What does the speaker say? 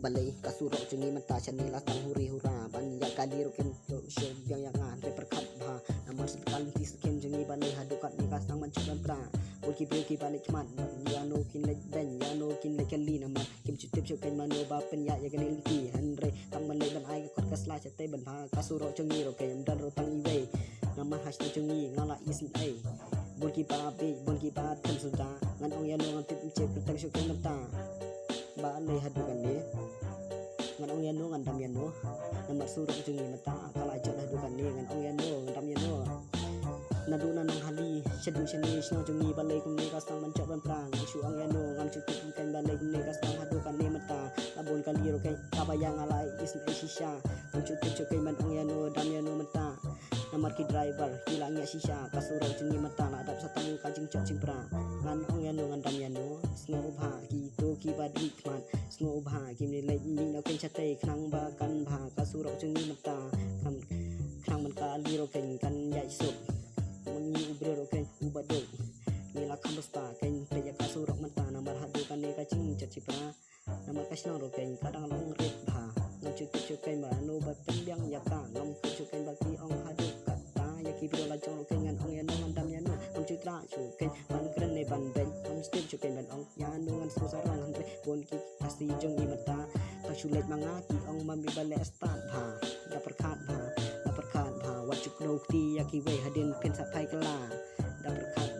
balay kasurok jengi mata chani la tang huri hura ban ya kali roken show yang ngan reperkat bha namar sekali tisken jengi balay hadukat ni kasang mancuran pra ulki beki balik man ya no kin lek ben ya no kin lek kali nama kim chutip choken mano ba pen ya kan li hanre tam malay ban ai kot kasla chate ban bha kasurok jengi roken dan rotang iwe nama hashtag jengi ngala isin ai bulki pa tem suda ngan ong ya no ngantip cek tang choken mata ba lay hadukan ni ngan ong yano ngan dam yano namar surok jengi mata kala jod hadukan ni ngan ong yano ngan dam yano naduna nang hali shadu shani shno jengi balai kum ni kasang mancok ban prang shu ong yano ngam cukup kan balai kum ni kasang hadukan ni mata labon kali rokai kabayang alai isn shisha ngam cukup cokai man ong yano dam yano mata namar ki driver hilangnya shisha kasurok jengi mata la dap satang kajing cok cing pra ngan ong yano ngan dam yano snow bha ki to ki badri kman snow bha kim ni lai ni no ken chate khnang ba kan bha kasurok jengi mata khang man ka li roken kan yai sup mungi ubre roken ubado ni la khamsta ken te ya kasurok mata namar hadu kan ni kajing cok cipra namar kasno roken kadang long ret bha ngam cukup cokai ba no ba tembyang yaka ngam cokai ba ki ong hadu kata ya ki bro la jong roken ngan ong ya no ngam dam ya no ngam cutra cokai ban kren ne ban ben ngam step cokai ban ong ya no ngan susarang han bon ki pasti jengi mata ta chulet manga ki ong mami bale start bha da perkat bha wacuk do ti ya ki we hadin pen sa pai kala da perkat